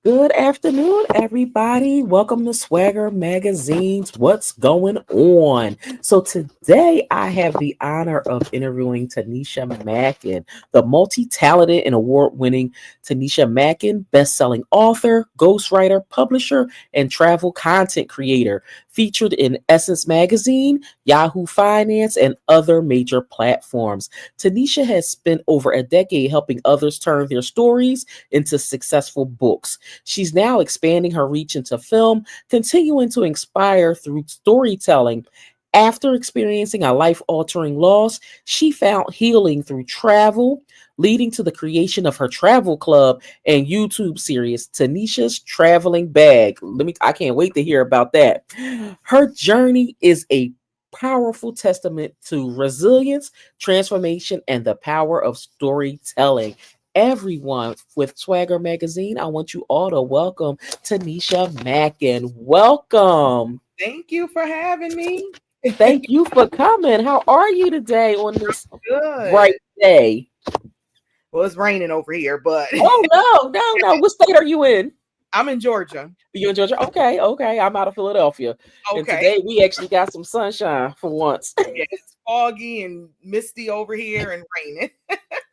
Good afternoon, everybody. Welcome to Swagger Magazine's What's Going On. So, today I have the honor of interviewing Tanisha Mackin, the multi talented and award winning Tanisha Mackin, best selling author, ghostwriter, publisher, and travel content creator, featured in Essence Magazine, Yahoo Finance, and other major platforms. Tanisha has spent over a decade helping others turn their stories into successful books. She's now expanding her reach into film, continuing to inspire through storytelling. After experiencing a life altering loss, she found healing through travel, leading to the creation of her travel club and YouTube series, Tanisha's Traveling Bag. I can't wait to hear about that. Her journey is a powerful testament to resilience, transformation, and the power of storytelling. Everyone with Swagger Magazine, I want you all to welcome Tanisha Mackin. Welcome. Thank you for having me. Thank you for coming. How are you today on this Good. bright day? Well, it's raining over here, but Oh, no. What state are you in? I'm in Georgia. You in Georgia? Okay. I'm out of Philadelphia. And Okay. today we actually got some sunshine for once. Yeah, it's foggy and misty over here and raining.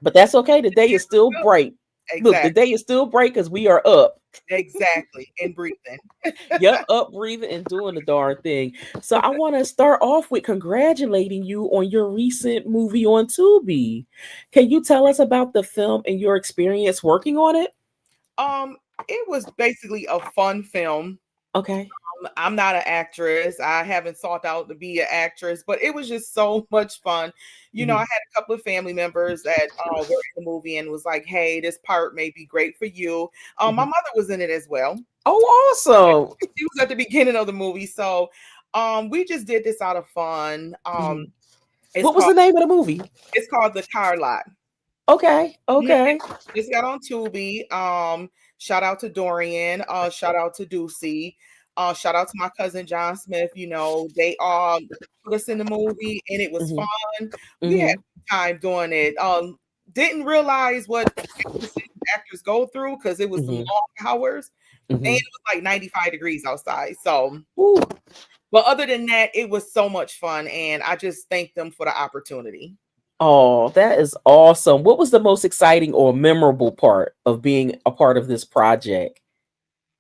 But that's okay. The day is still bright. Look, the Exactly. day is still bright because we are up. Exactly. And breathing. Yep, up, breathing, and doing the darn thing. So I want to start off with congratulating you on your recent movie on Tubi. Can you tell us about the film and your experience working on it? Um, it was basically a fun film. Okay. I'm not an actress. I haven't sought out to be an actress, but it was just so much fun. I Mhm. had a couple of family members that were in the movie and was like, "Hey, this part may be great for you." My Mhm. mother was in it as well. Oh, awesome. She was at the beginning of the movie, so we just did this out of fun. Mhm. It's What was called the name of the movie? The Car Lot. Okay. Mhm. Okay. Just got on Tubi. Shout out to Dorian. Shout out to Ducey. Shout out to my cousin John Smith. They all put us in the movie, and it was Mhm. fun. We had Mhm. time doing it. Didn't realize what actors go through because it was some Mhm. long hours, and it Mhm. was like 95 degrees outside. So, Ooh. but other than that, it was so much fun, and I just thank them for the opportunity. Oh, that is awesome. What was the most exciting or memorable part of being a part of this project?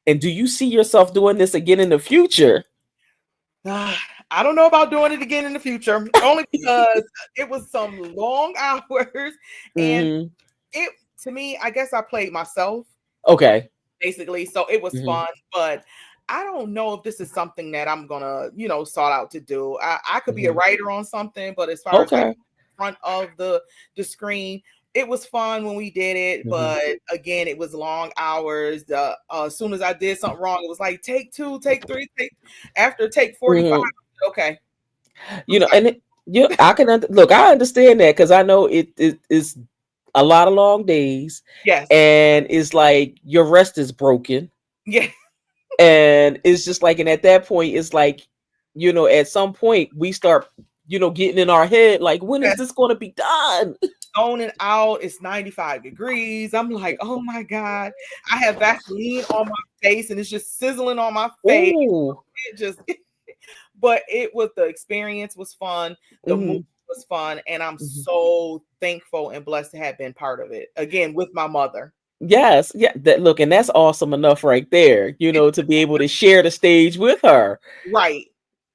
And do you see yourself doing this again in the future? I don't know about doing it again in the future, only because it was some long hours, and Mhm. it to me, I guess I played myself Okay. basically, so it was Mhm. fun. But I don't know if this is something that I'm gonna, sought out to do. I could be a Mhm. writer on something, but as far as like Okay. front of the screen, it was fun when we did it. Mhm. But again, it was long hours. As soon as I did something wrong, it was like take two, take three, take after take 45. Mhm. Okay, You know, and I can look. I understand that because I know it is a lot of long days, yes, and it's like your rest is broken, yeah, and it's just like, and at that point, it's like, at some point we start, getting in our head like, when is yes. this going to be done? Zoning out. It's 95 degrees. I'm like, oh my God. I have Vaseline on my face and it's just sizzling on my face. Ooh. It just, but it was the experience was fun. The movie Hmm. was fun. And I'm Hmm. so thankful and blessed to have been part of it again with my mother. Yes, yeah. That look, and that's awesome enough right there. To be able to share the stage with her. Right.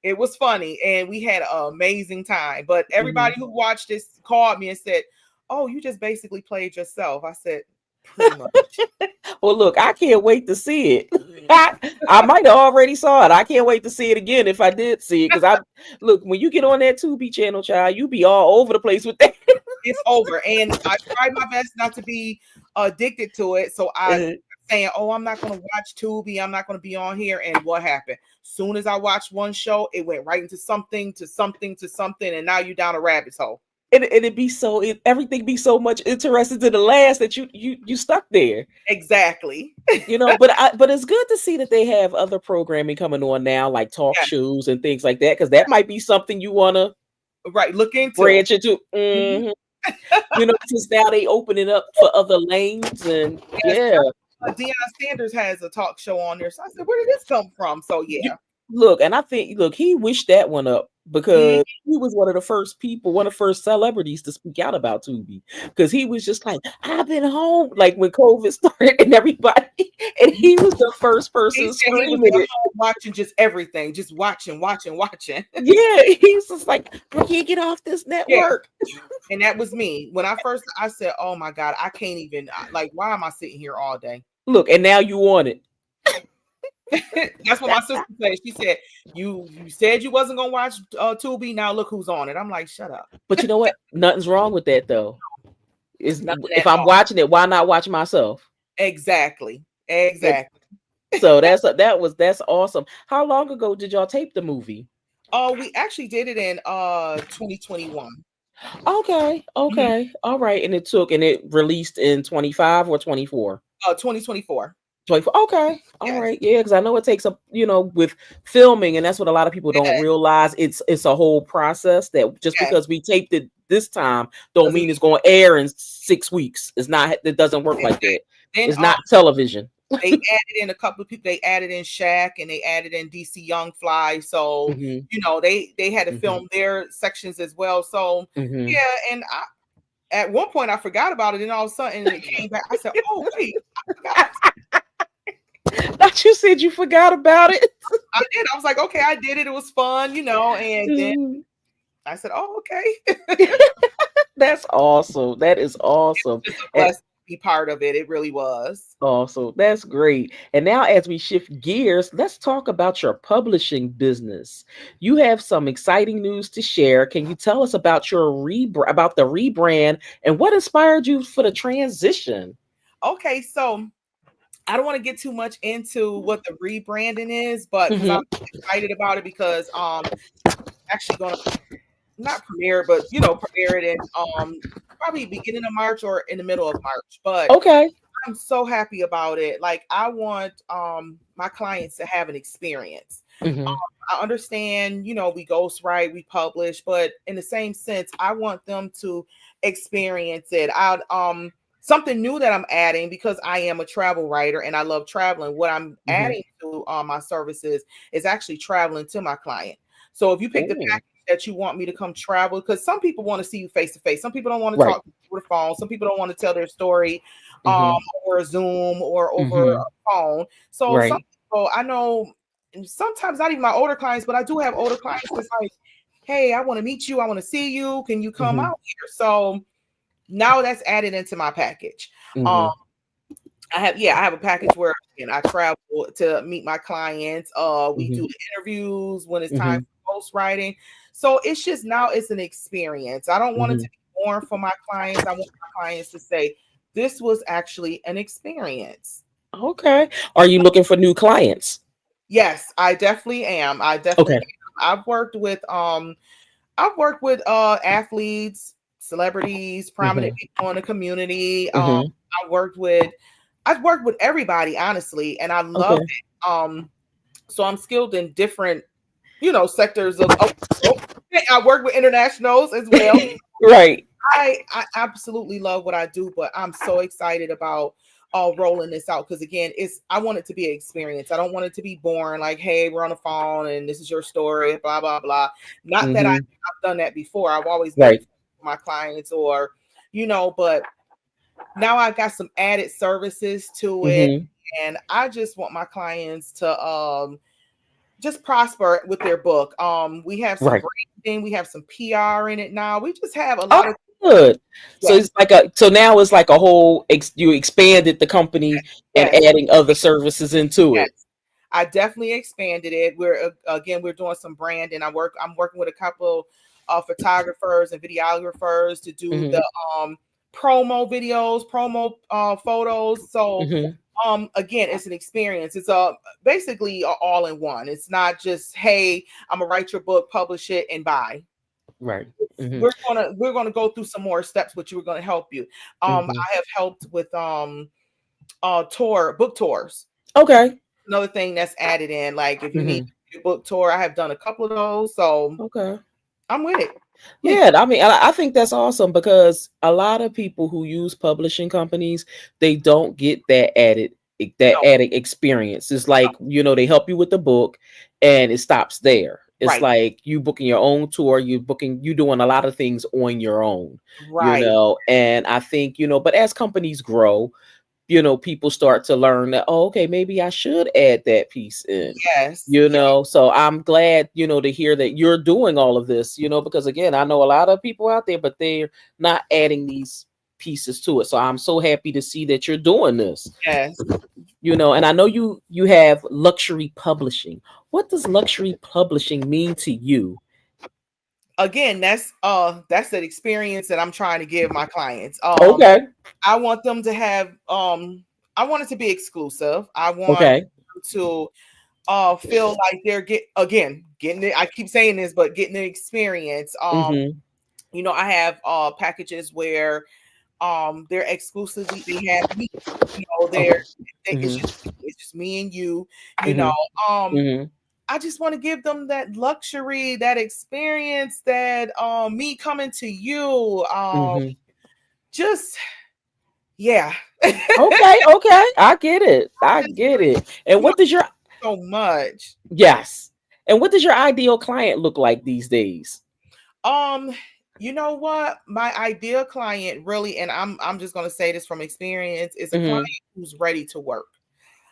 It was funny and we had an amazing time. But everybody Mhm. who watched this called me and said, "Oh, you just basically played yourself." I said, "Pretty much." Well, look, I can't wait to see it. I might have already saw it. I can't wait to see it again if I did see it. Because I look, when you get on that Tubi channel, child, you be all over the place with that. It's over. And I tried my best not to be addicted to it. So I Uh, saying, "Oh, I'm not gonna watch Tubi, I'm not gonna be on here." And what happened? Soon as I watched one show, it went right into something to something to something, and now you down a rabbit hole. and it'd be everything be so much interesting to the last that you stuck there. Exactly. But it's good to see that they have other programming coming on now, like talk Yeah, shows and things like that, because that might be something you want to right. Look into. branch into. Mhm. Since now they open it up for other lanes, and Yes, yeah. Deion Sanders has a talk show on there. So I said, where did this come from? So You- yeah. Look, and I think, look, he wished that one up Mhm. because he was one of the first people, one of the first celebrities to speak out about Tubi. Because he was just like, I've been home, like when COVID started and everybody, and he was the first He person said he was screaming at it. home watching just everything, just watching, watching, watching. Yeah, he's just like, I can't get off this Yeah. network. And that was me. When I said, oh my God, I can't even, like, why am I sitting here all day? Look, and now you want it. That's what my sister said. She said, you said you wasn't gonna watch Tubi. Now look who's on it. I'm like, shut up. But you know what? Nothing's wrong with that though. Is Nothing if at I'm all. watching it, why not watch myself? Exactly. And Exactly. so that's awesome. How long ago did y'all tape the movie? Oh, we actually did it in 2021. Okay, Mhm. okay, all right. And it released in 25 or 24? 2024. 24. Okay, all Yes. right. Yeah, because I know it takes a with filming, and that's what a lot of people don't Yes. realize. It's a whole process that just Yes. because we taped it this time don't Doesn't mean mean it's going to air in 6 weeks. It's not. It doesn't work like exactly. that. Then It's not television. they added in a couple of people. They added in Shaq and they added in DC Young Fly. So Hmm. they had to Hmm. film their sections as well. So Hmm. yeah, and at one point I forgot about it, and all of a sudden it came back. I said, "Oh wait, I forgot." Thought you said you forgot about it. I did. I was like, "Okay, I did it. It was fun, And then Mhm. I said, "Oh, okay." That's awesome. That is awesome. Just a And blessing to be part of it. It really was. awesome. That's great. And now as we shift gears, let's talk about your publishing business. You have some exciting news to share. Can you tell us about about the rebrand and what inspired you for the transition? Okay, so I don't want to get too much into what the rebranding is, but because I'm Hmm. excited about it because actually gonna not premiere, but premiere it in probably beginning of March or in the middle of March. But Okay. I'm so happy about it. Like I want my clients to have an experience. Hmm. I understand, we ghostwrite, we publish, but in the same sense, I want them to experience it. I something new that I'm adding because I am a travel writer and I love traveling. What I'm Hmm. adding to my services is actually traveling to my client. So if you pick the Oh, package that you want me to come travel, because some people want to see you face to face, some people don't want to right. talk over the phone, some people don't want to tell their story um, Hmm. over a Zoom or over Hmm. a phone. So some Right. people I know, and sometimes not even my older clients, but I do have older clients that's like, hey, I want to meet you, I want to see you. Can you come Hmm. out here? So now that's added into my package. Um, Hmm. I have a package where I travel to meet my clients. We do Hmm. the interviews when it's time Hmm. for post writing. So it's just now it's an experience. I don't want it to Hmm. be boring for my clients. I want my clients to say this was actually an experience. Okay. Are you looking for new clients? Yes, I definitely am. I definitely Okay. am. I've worked with athletes, celebrities, prominent Hmm. people in the community. Hmm. I've worked with everybody, honestly, and I love Okay. it. So I'm skilled in different, sectors of. Oh, I work with internationals as well. Right. I absolutely love what I do, but I'm so excited about rolling this out because again, I want it to be an experience. I don't want it to be boring, like, hey, we're on the phone and this is your story, blah blah blah. Not that Hmm. I've done that before. I've always made it Right. for my clients or but now I got some added services to it. Hmm. And I just want my clients to just prosper with their book. We have some Right. branding, we have some PR in it now. We just have a Oh, lot of good. So yes. it's like so now it's like a whole you expanded the company and Yes, adding other services into yes. it. I definitely expanded it. We're doing some branding. I'm working with a couple of photographers and videographers to do Hmm. the promo videos, promo photos. So Hmm. again, it's an experience. It's basically a all in one. It's not just, hey, I'm gonna write your book, publish it, and buy. Right. Hmm. We're gonna go through some more steps, which we're gonna help you. Hmm. I have helped with book tours. Okay. Another thing that's added in, like if you need Hmm. a book tour, I have done a couple of those, so Okay. I'm with it. Yeah, I mean, I think that's awesome because a lot of people who use publishing companies, they don't get that added. that No, added experience. It's no, like, they help you with the book and it stops there. It's right, like you booking your own tour, you doing a lot of things on your own, right. and I think, but as companies grow, people start to learn that, oh, okay, maybe I should add that piece in. Yes, yes, So I'm glad, to hear that you're doing all of this, because again, I know a lot of people out there, but they're not adding these pieces to it. So I'm so happy to see that you're doing this. yes. And I know you have luxury publishing. What does luxury publishing mean to you? Again, that's that experience that I'm trying to give my clients. Okay. I want them to have I want it to be exclusive. I want Okay. to feel like they're getting it. I keep saying this, but getting the experience. Mhm. I have packages where they're exclusively they have me. Okay. It's Mhm. just me and you, you know. Mhm. Um Mhm. I just want to give them that luxury, that experience, that me coming to you. Mhm. Just yeah. Okay, okay. I get it. I Just get it. And you know what does your so much. yes. And what does your ideal client look like these days? Um, you know what? My ideal client really, and I'm just gonna say this from experience, is a client Mhm. who's ready to work.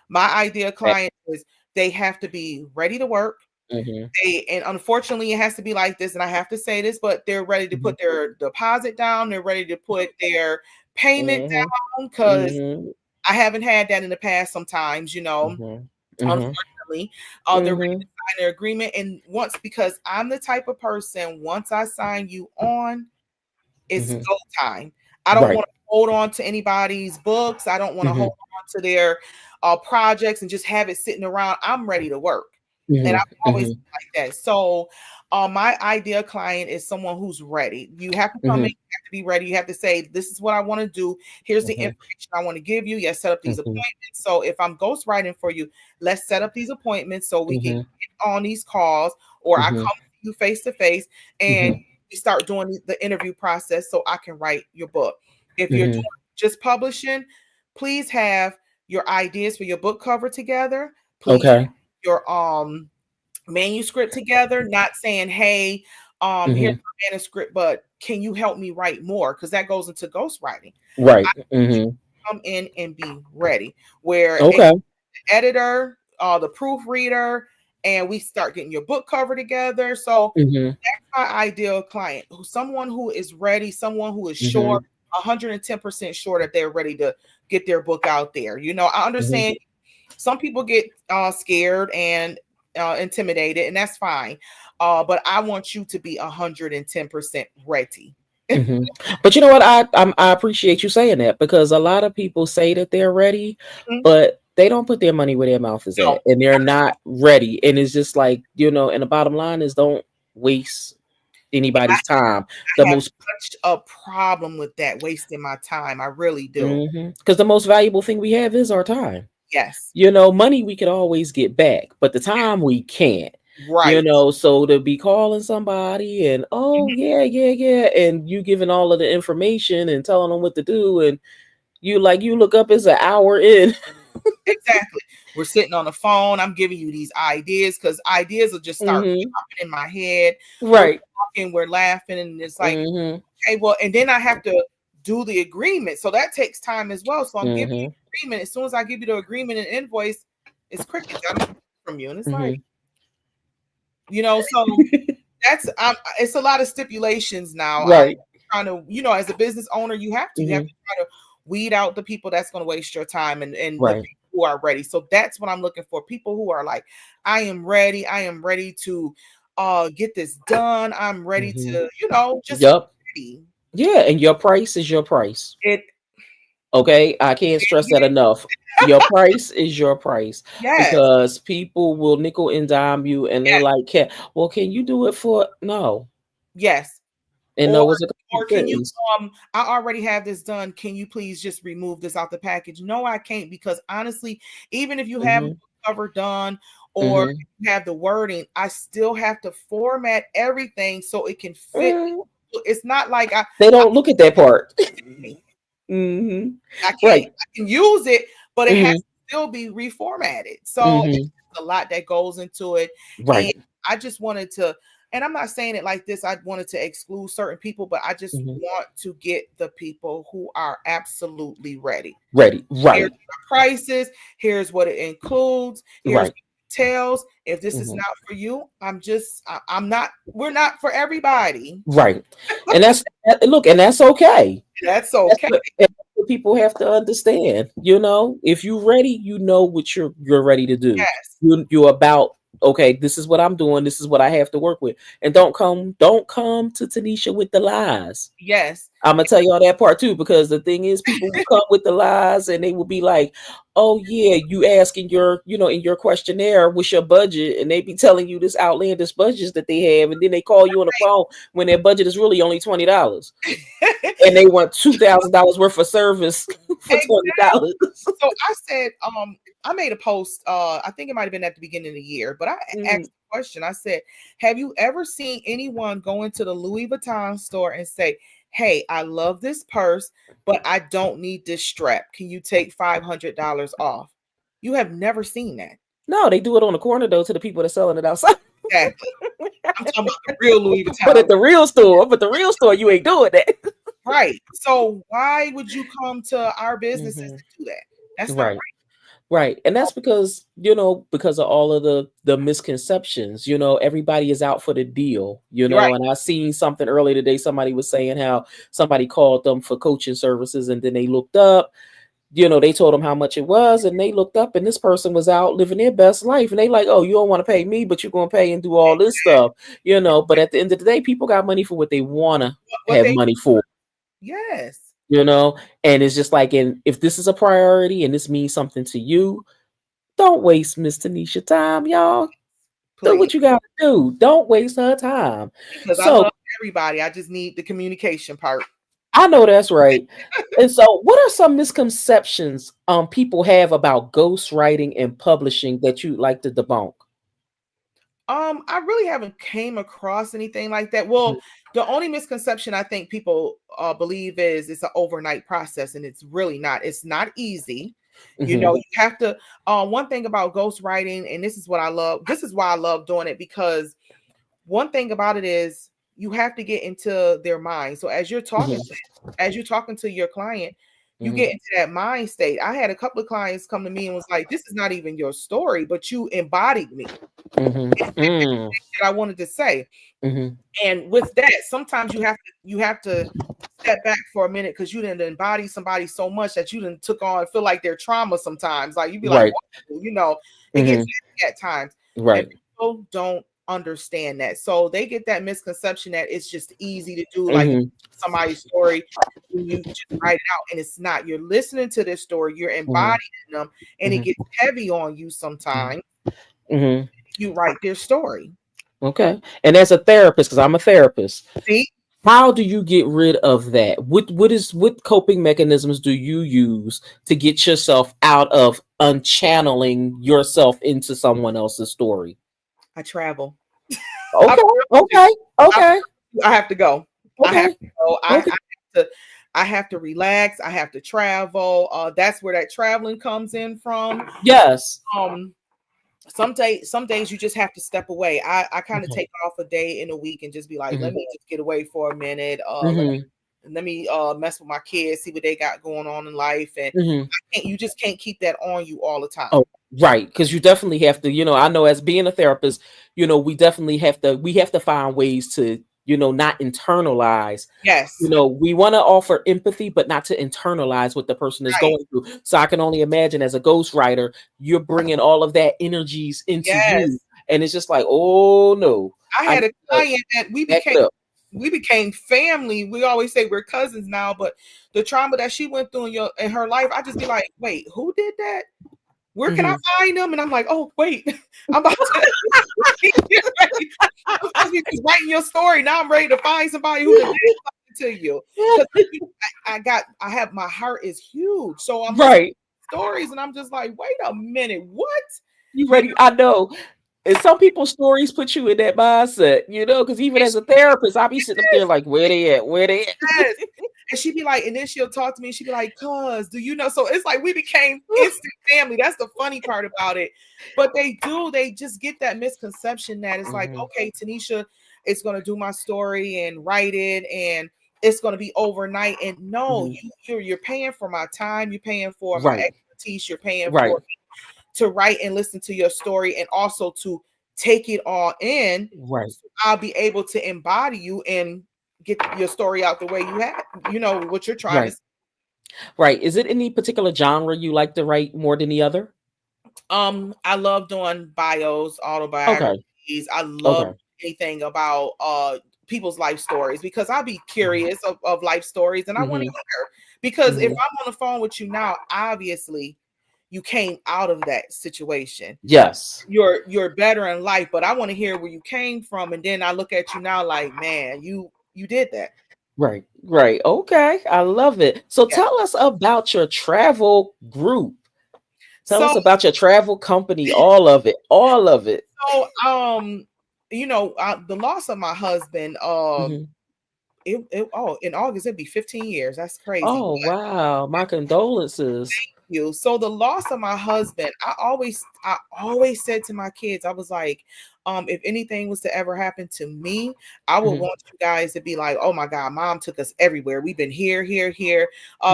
My ideal Okay. client is they have to be ready to work. Mhm. And unfortunately it has to be like this, and I have to say this, but they're ready to Mhm. put their deposit down, they're ready to put their payment Mhm. down, because Mhm. I haven't had that in the past sometimes, Mhm. Mhm. unfortunately. They're ready to Mhm. sign their agreement. And once, because I'm the type of person, once I sign you on, it's Mhm. go time. I don't Right. want to hold on to anybody's books. I don't want to hold Mhm. on to their projects and just have it sitting around. I'm ready to work. And Mhm. I've always Mhm. been like that. So, my ideal client is someone who's ready. You have to come in, Mhm. you have to be ready. You have to say, this is what I want to do. Here's the Mhm. information I want to give you. Yes, set up these Mhm. appointments. So, if I'm ghostwriting for you, let's set up these appointments so we can Mhm. get on these calls, or I come Mhm. to you face to face, and Mhm. we start doing the interview process so I can write your book. If you're Mhm. doing just publishing, please have your ideas for your book cover together. Please have Okay. your manuscript together, not saying, hey, here's Mhm. my manuscript, but can you help me write more? Because that goes into ghostwriting. Right. Mhm. Come in and be ready, where Okay. the editor, the proofreader, and we start getting your book cover together. So Mhm. my ideal client, someone who is ready, someone who is sure, Mhm. 110% sure that they're ready to get their book out there. I Mhm. understand some people get scared and intimidated, and that's fine. But I want you to be 110% ready. Mhm. But you know what? I appreciate you saying that because a lot of people say that they're ready, Mhm. but they don't put their money where their mouth is No, at, and they're not ready. And it's just like, and the bottom line is, don't waste anybody's time. The I have most such a problem with that, wasting my time. I really do. because the most valuable thing we have is our time. Yes. Money we could always get back, but the time we can't. Right. So to be calling somebody and, oh Mhm. yeah, yeah, yeah, and you giving all of the information and telling them what to do, and you look up, it's an hour in. Exactly. We're sitting on the phone. I'm giving you these ideas because ideas will just start Hmm. popping in my head. We're Right. talking, we're laughing, and it's like, Hmm. okay, well, and then I have to do the agreement. So that takes time as well. So I'm giving you Hmm. the agreement. As soon as I give you the agreement and invoice, it's crickets. I don't hear from you. And it's like, Hmm. so that's it's a lot of stipulations now. I'm Right. trying to, as a business owner, you have to Hmm. try to weed out the people that's going to waste your time, and the Right. people who are ready. So that's what I'm looking for. People who are like, I am ready. I am ready to get this done. I'm ready Hmm. to, just Yup. ready. Yeah, and your price is your price. It Okay, I can't stress that enough. Your price is your price yes, because people will nickel and dime you, and they yes, like, well, can you do it for no? yes. And Or no is a or complete can you sentence. I already have this done. Can you please just remove this out the package? No, I can't, because honestly, even if you have the Hmm. cover done, or Hmm. you have the wording, I still have to format everything so it can fit. Mm, It's not like they don't look at that part. I Hmm. I can't Right. I can use it, but it has Hmm. to still be reformatted. So it's Mm-hmm. a lot that goes into it. Right. And I just wanted to, and I'm not saying it like this, I wanted to exclude certain people, but I just Mm-hmm. want to get the people who are absolutely ready. Ready. Here's Right. the prices, here's what it includes, here's Right. what it tells. If this is Mm-hmm. not for you, I'm not, we're not for everybody. Right. And look, and that's okay. That's That's okay. what people have to understand. If you're ready, you know what you're ready to do. Yes. You're about, okay, this is what I'm doing, this is what I have to work with. And don't come to Tanisha with the lies. Yes. I'm gonna tell y'all that part too, because the thing is, people will come with the lies and they will be like, "Oh yeah, you asking in your questionnaire, what's your budget?" And they be telling you this outlandish budgets that they have, and then they call you on the phone when their budget is really only $20, and they want $2,000 worth of service for Exactly. $20. So I said, I made a post, I think it might have been at the beginning of the year, but I Mhm. asked the question. I said, have you ever seen anyone go into the Louis Vuitton store and say, "Hey, I love this purse, but I don't need this strap. Can you take $500 off?" You have never seen that. No, they do it on the corner though to the people that's selling it outside. Exactly. I'm talking about the real Louis But Vuitton. at the real store, you ain't doing that. Right. So why would you come to our businesses Hmm. to do that? That's not Right. Right. And that's because of all of the misconceptions. Everybody is out for the deal, right. and I seen something earlier today. Somebody was saying how somebody called them for coaching services, and then they looked up, they told them how much it was, and they looked up, and this person was out living their best life. And they like, "Oh, you don't want to pay me, but you're gonna pay and do all this stuff. But at the end of the day, people got money for what they wanna What have they money for. yes. you know and it's just like, and if this is a priority and this means something to you, don't waste Miss Tanisha time, y'all. Do Please. what you gotta do. Don't waste her time. Because I So love everybody. I just need the communication part. I know that's right. And so what are some misconceptions people have about ghostwriting and publishing that you'd like to debunk? I really haven't came across anything like that. Well, the only misconception I think people believe is it's an overnight process, and it's really not. It's not easy. Mm-hmm. You have to. One thing about ghostwriting, and this is what I love. This is why I love doing it, because one thing about it is you have to get into their mind. So as you're talking to your client, you Mm-hmm. get into that mind state. I had a couple of clients come to me and was like, "This is not even your story, but you embodied me." Mm-hmm. That I wanted to say. Mm-hmm. And with that, sometimes you have to step back for a minute, because you didn't embody somebody so much that you didn't took on feel like their trauma sometimes. Like you'd be like, Right. "Whoa," it gets Mm-hmm. heavy at times. And Right. people don't understand that. So they get that misconception that it's just easy to do, like Mm-hmm. somebody's story and you just write it out. And it's not. You're listening to this story, you're Mm-hmm. embodying them, and it gets heavy on you sometimes. Mm-hmm. You write their story. Okay. And as a therapist, because I'm a therapist, See? how do you get rid of that? What coping mechanisms do you use to get yourself out of unchanneling yourself into someone else's story? I travel. I Okay, okay, I okay, I have to go. I have okay, to go. okay. I have to relax. I have to travel. That's where that traveling comes in from. Yes. Um, some days you just have to step away. I kind of Mhm, take off a day in a week and just be like, let mhm, me just get away for a minute. mhm, Let me mess with my kids, see what they got going on in life, and mhm. you just can't keep that on you all the time. Oh, right. Because you definitely have to. I know as being a therapist, we have to find ways to, not internalize. Yes, We want to offer empathy, but not to internalize what the person is right. going through. So I can only imagine, as a ghostwriter, you're bringing all of that energies into you. Yes, And it's just like, oh no, I I need had a to client that back it up. we became family. We always say we're cousins now, but the trauma that she went through in her life, I just be like, wait, who did that? Where can I Mhm. find them? And I'm like, oh wait, I'm about to. I'm supposed to be just writing your story. Now I'm ready to find somebody who can do something to you, because I have my heart is huge, so I'm listening Right. to stories and I'm just like, wait a minute, what? You You ready? I know. And some people's stories put you in that mindset, because even as a therapist, I'll be sitting up there like, where they at? Where they at? Yes. And she'd be like, and then she'll talk to me and she'd be like, cuz, do you know? So it's like we became instant family. That's the funny part about it. But they just get that misconception that it's like, Mhm. okay, Tanisha is gonna do my story and write it and it's gonna be overnight. And no, Mhm. you're paying for my time, you're paying for my Right. expertise, you're paying Right. for to write and listen to your story and also to take it all in. Right. So I'll be able to embody you and get your story out the way you have, what you're trying to Right. say. Right. Is it any particular genre you like to write more than the other? I love doing bios, Okay. autobiographies. I love Okay. anything about people's life stories because I'll be curious of life stories and I want to Mhm. hear. Because if Mhm. I'm on the phone with you now, obviously you came out of that situation. Yes. You're better in life, but I want to hear where you came from. And then I look at you now like, man, you did that. Right. Right. Okay. I love it. So Yeah. tell us about your travel group. Tell So us about your travel company, all of it. All of it. so the loss of my husband, Mhm. in August it'd be 15 years. That's crazy. Oh, wow. My condolences. So the loss of my husband, I always said to my kids, I was like, if anything was to ever happen to me, I would Mhm. want you guys to be like, oh my God, mom took us everywhere. We've been here, here, here.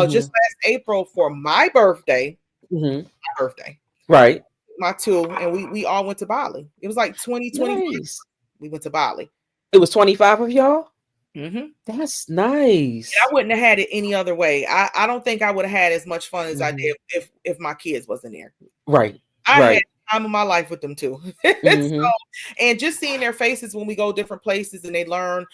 Just Mhm. last April for Mhm. my birthday, Right. my two, and we all went to Bali. It was like 2021. Nice. We went to Bali. It was 25 of y'all? Hmm. That's I nice. wouldn't have had it any other way. I don't think I would have had as much fun as I Mhm. did if my kids wasn't there. Right. I had Right. the time of my life with them too. Mhm. And just seeing their faces when we go different places and they learn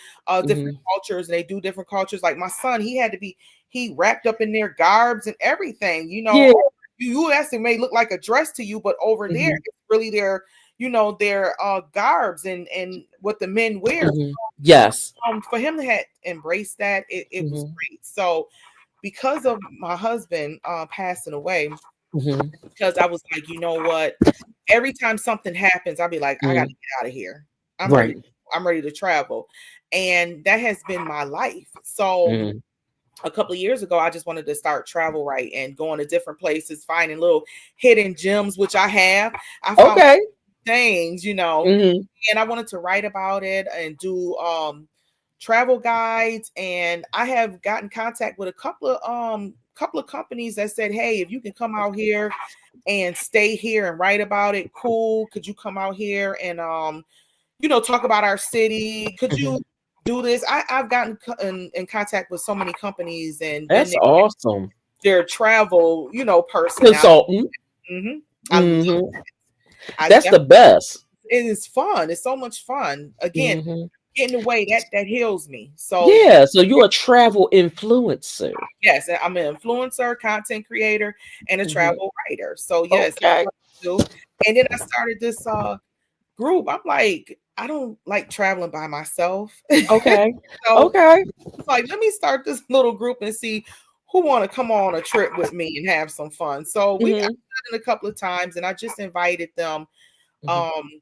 different Mhm. cultures and they do different cultures. Like my son, he wrapped up in their garbs and everything. Yeah. US it may look like a dress to you, but over there Mhm. it's really their garbs and what the men wear. Mhm. Yes. For him to have embraced that, it was Mhm. great. So because of my husband passing away, Mhm. because I was like, you know what? Every time something happens, I'll be like, I gotta Mhm. get out of here. I'm ready. Right. I'm ready to travel. And that has been my life. So Mhm. a couple of years ago, I just wanted to start travel right and going to different places, finding little hidden gems, which I have. I found Okay. things, Mhm. and I wanted to write about it and do travel guides. And I have gotten contact with a couple of companies that said, hey, if you can come out here and stay here and write about it, cool. Could you come out here and talk about our city? Could you Mhm. do this? I've gotten in contact with so many companies and been That's awesome. their travel, person out. Consultant. Hmm. I love Mhm. I That's the definitely best. it is fun. It's so much fun. Again, Mhm. getting away that heals me. So Yeah, so you're a travel influencer. yes, I'm an influencer, content creator, and a Mhm. travel writer. So yes, that's Okay. what I do. And then I started this group. I'm like, I don't like traveling by myself. Okay. So Okay. it's like, let me start this little group and see who want to come on a trip with me and have some fun. So I've Mhm. done it a couple of times, and I just invited them. Mhm. Um,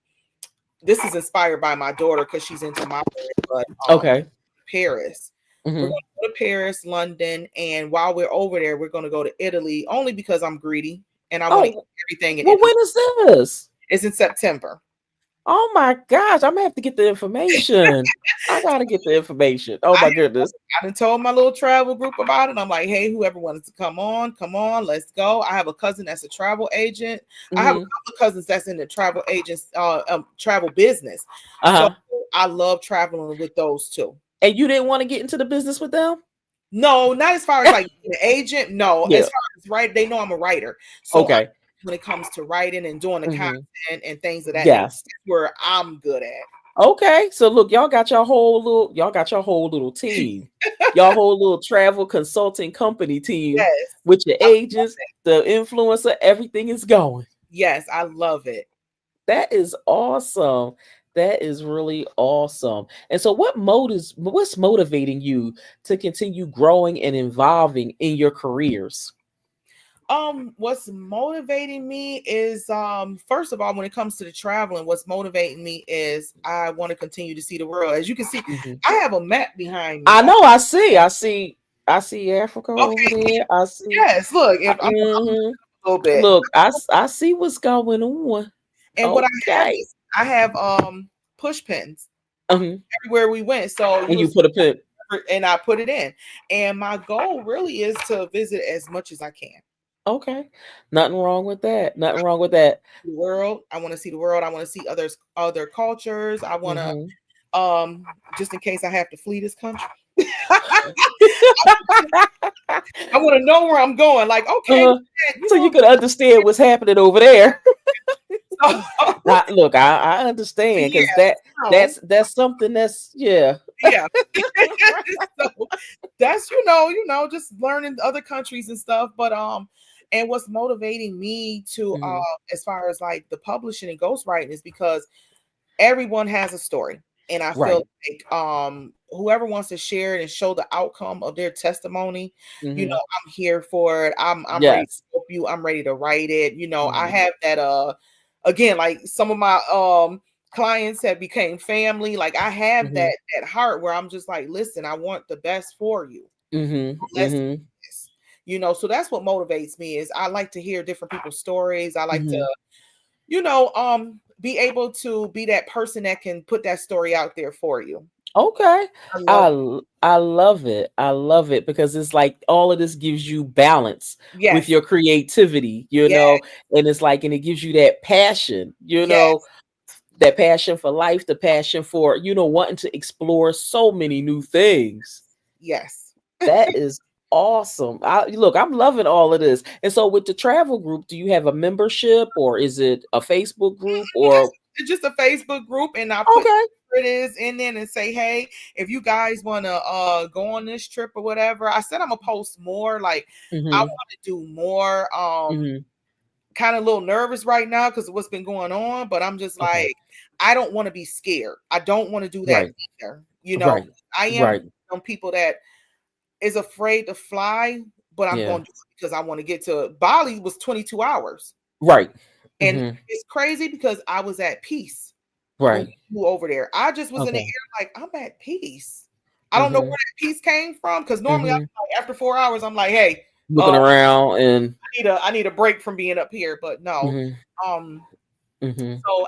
this is inspired by my daughter because she's into modeling, but Okay. Paris. We're going Mhm. to go to Paris, London, and while we're over there, we're going to go to Italy only because I'm greedy and I want to eat Oh, everything in well, Italy. when is this? It's in September. Oh my gosh, I'm gonna have to get the information. I gotta get the information. Oh I my goodness. I done told my little travel group about it. I'm like, hey, whoever wants to come on, let's go. I have a cousin that's a travel agent. I have a Mhm. couple of cousins that's in the travel agents, travel business. So Uh-huh. I love traveling with those two. And you didn't want to get into the business with them? No, not as far as like being an agent. No, Yeah. as far as they know I'm a writer. So Okay. when it comes to writing and doing the Mhm. content and things of that nature, Yes. that's where I'm good at. Okay. So look, y'all got your whole little team. Y'all whole little travel consulting company team Yes, with your I love agents, it. the influencer, everything is going. Yes, I love it. That is awesome. That is really awesome. And so what's motivating you to continue growing and evolving in your careers? What's motivating me is first of all, when it comes to the traveling, what's motivating me is I want to continue to see the world. As you can see, Mhm. I have a map behind me. I know, I see. I see. I see Africa over Okay, there. I see. yes. Look, if I'm Mhm. a little bit, Look, I see what's going on. and what I have Okay. is I have push pins Mhm. everywhere we went. So And you'll you see, put a pin. and I put it in. And my goal really is to visit as much as I can. Okay. Nothing wrong with that. Nothing wrong with that. The world. I want to see the world. I want to see other cultures. I want to Mhm. just in case I have to flee this country. I want to know where I'm going. Like, okay, Uh-huh. you So you know, could understand what's happening over there. so, Look, I understand yeah, because that so, that's something that's yeah. yeah. So that's just learning other countries and stuff. But and what's motivating me to Mhm. as far as like the publishing and ghostwriting is because everyone has a story. And I feel Right. like whoever wants to share it and show the outcome of their testimony, Mhm. I'm here for it. I'm ready to Yes. help you. I'm ready to write it. I Mhm. have that again, like some of my clients have became family. Like I have Mhm. that heart where I'm just like, listen, I want the best for you. Mhm. Let's do Mhm. this. So that's what motivates me is I like to hear different people's stories. I like to Mhm. be able to be that person that can put that story out there for you. Okay. I love it. I love it. I love it because it's like all of this gives you balance with Yes, your creativity, yes, and it's like and it gives you that passion, yes, that passion for life, the passion for, wanting to explore so many new things. yes. That is awesome. Look, I'm loving all of this. And so with the travel group, do you have a membership or is it a Facebook group Just or it's just a Facebook group, and I put okay. where it is in there and say, hey, if you guys want to go on this trip or whatever. I said I'm gonna post more. Like I Mhm. want to do more. Mhm. Kind of a little nervous right now because of what's been going on, but I'm just Okay. like, I don't want to be scared. I don't want to do that Right. either. Right. I am Right. some people that is afraid to fly, but I'm Yeah. going to do it because I want to get to Bali was 22 hours. Right. And Mhm. it's crazy because I was at peace when Right. we flew over there. I just was in the Okay. air like I'm at peace. I don't know where Mhm. that peace came from because normally I'm Mhm. like, after 4 hours, I'm like, hey, Looking around and I need a break from being up here. But no. mhm. Um, Mhm. so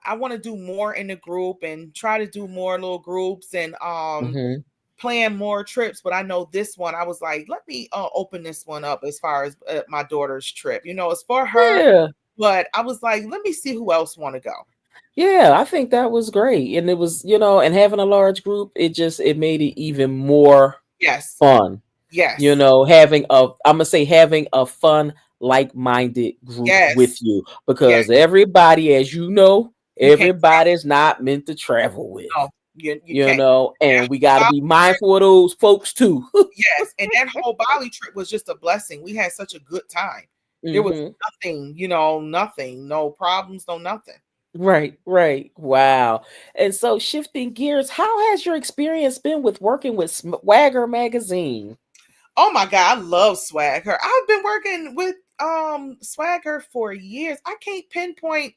I want to do more in the group and try to do more little groups and Mhm. plan more trips. But I know this one, I was like, let me open this one up as far as my daughter's trip. It's for her, Yeah. but I was like, let me see who else want to go. Yeah, I think that was great. And it was, and having a large group, it made it even more Yes, fun. yes, Having I'm gonna say having a fun, like-minded group with yes, you yes. because everybody, as you know, You can't everybody's not meant to travel with, no, you can't. and we got to Bali be trip, mindful of those folks too. yes, and that whole Bali trip was just a blessing. We had such a good time. There was Hmm. nothing, nothing, no problems, no nothing. Right, right. Wow. And so shifting gears, how has your experience been with working with Swagger magazine? Oh my god, I love Swagger. I've been working with Swagger for years. I can't pinpoint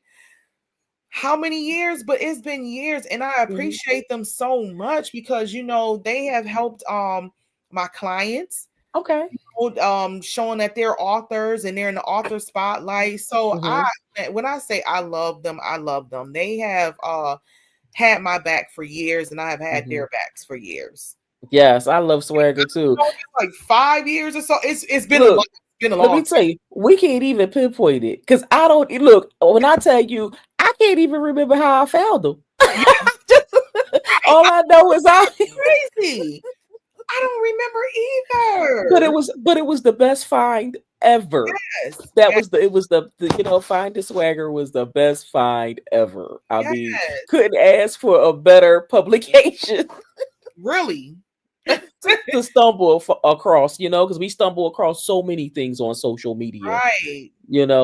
how many years, but it's been years, and I Hmm. appreciate them so much because they have helped my clients, Okay. showing that they're authors and they're in the author spotlight. So Hmm. when I say I love them, I love them. They have had my back for years, and I have had Hmm. their backs for years. Yes, I love Swagger too. Like 5 years or so. It's been a long, Look, it's been a let long me time. tell you, we can't even pinpoint it because I don't look. When I tell you, I can't even remember how I found them. Yeah, right. All I know is Crazy. I don't remember either. but it was the best find ever. Yes, That yes, was it was the find the swagger was the best find ever. I mean, yes. couldn't ask for a better publication Really. to stumble across. Because we stumble across so many things on social media. Right.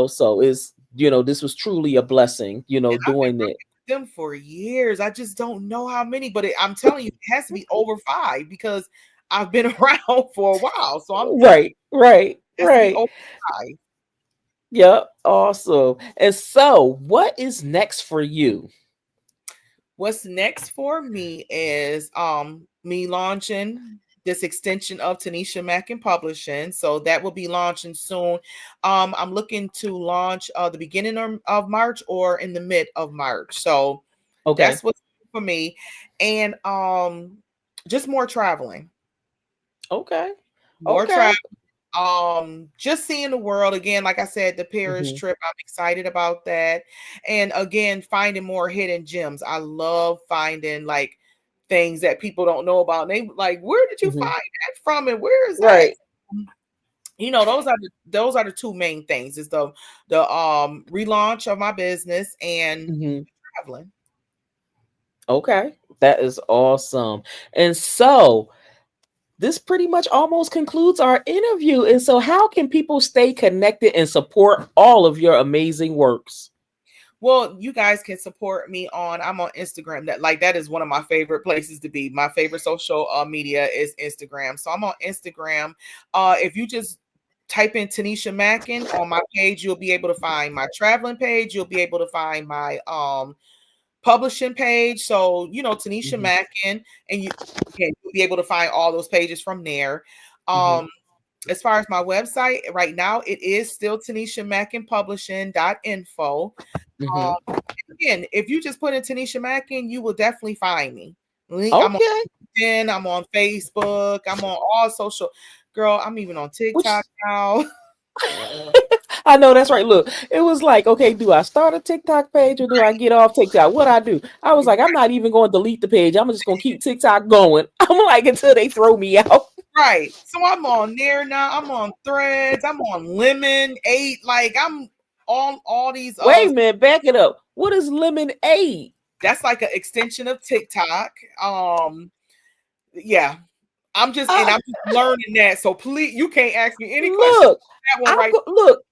So it's this was truly a blessing. And I've been Doing it. working with them for years. I just don't know how many, but I'm telling you, it has to be over five because I've been around for a while. So I'm telling Right, right, you, it has to be right. over five. Yep, awesome. And so, what is next for you? What's next for me is me launching. this extension of Tanisha Mackin Publishing. So that will be launching soon. I'm looking to launch the beginning of March or in the mid of March. So Okay. that's what's for me. And just more traveling. Okay. More Okay. travel. Just seeing the world again, like I said, the Paris Hmm. trip, I'm excited about that. And again, finding more hidden gems. I love finding like things that people don't know about. And they like, where did you Hmm. find that from and where is that? Right. You know, those are the two main things is the relaunch of my business and Hmm. traveling. Okay. That is awesome. And so this pretty much almost concludes our interview. And so, how can people stay connected and support all of your amazing works? Well, you guys can support me I'm on Instagram. That is one of my favorite places to be. My favorite social media is Instagram. So I'm on Instagram. If you just type in Tanisha Mackin on my page, you'll be able to find my traveling page. You'll be able to find my publishing page. So, Tanisha Hmm. Mackin, and you'll be able to find all those pages from there. Hmm. Um, as far as my website, right now it is still Tanisha Mackin Publishing.info. Hmm. Again, if you just put in Tanisha Mackin, you will definitely find me. I'm on Okay. LinkedIn, I'm on Facebook, I'm on all social. Girl, I'm even on TikTok Which now. I know that's right. Look, it was like, okay, do I start a TikTok page or do I get off TikTok? What I do? I was like, I'm not even going to delete the page. I'm just going to keep TikTok going. I'm like until they throw me out. Right. So I'm on there now. I'm on Threads. I'm on Lemon 8. Like I'm on all these Wait a minute, back it up. What is lemonade? that's like an extension of TikTok. Yeah. Uh, I'm just learning that. So please you can't ask me any questions. look, That one right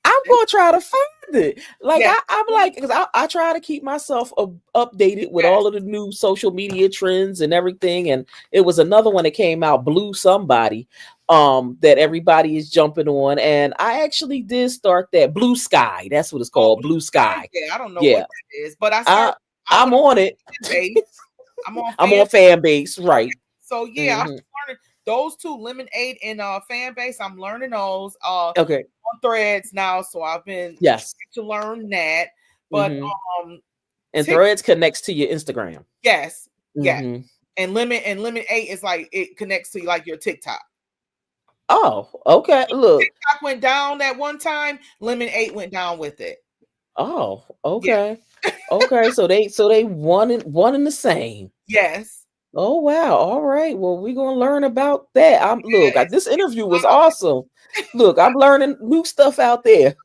I'm there. gonna try to find it. Like Yes, I'm like, because I try to keep myself updated with yes. all of the new social media trends and everything. And it was another one that came out, Blue Somebody, that everybody is jumping on. And I actually did start that Blue Sky. That's what it's Oh, called, Blue Blue Sky. Sky. Yeah, I don't know what Yeah, that is, but I I I'm went on it. on fan base. I'm on I'm fan on fan base, right? So yeah, I'm Hmm. just learning those two, Lemonade and fan base. I'm learning those Okay. on Threads now, so I've been Yes. trying to learn that. But Hmm. And Tik Threads connects to your Instagram. yes, yes, Hmm. and Lemon 8 is like it connects to like your TikTok. Oh, okay. Look. TikTok went down that one time, Lemon 8 went down with it. Oh, Yeah, okay. Okay. So they one and the same. yes, Oh wow. All right. Well, we're gonna learn about that. yes. This interview was Wow. awesome. Look, I'm learning new stuff out there.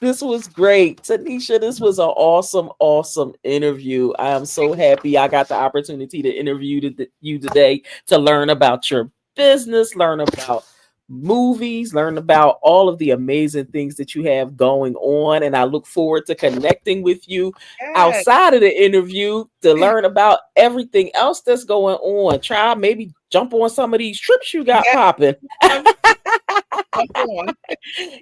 This was great. Tanisha, this was an awesome, awesome interview. I am so happy I got the opportunity to interview you today to learn about your business, learn about movies, learn about all of the amazing things that you have going on. And I look forward to connecting with you Yes, outside of the interview to learn about everything else that's going on. Try maybe jump on some of these trips you got yes. popping. Come on.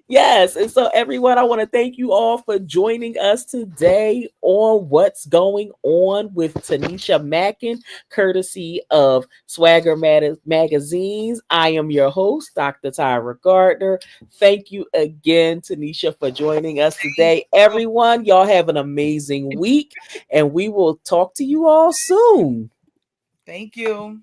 Yes. And so, everyone, I want to thank you all for joining us today on What's Going On with Tanisha Mackin, courtesy of Swagger Magazines. I am your host, Dr. Tyra Gardner. Thank you again, Tanisha, for joining us today. Everyone, y'all have an amazing week, and we will talk to you all soon. Thank you.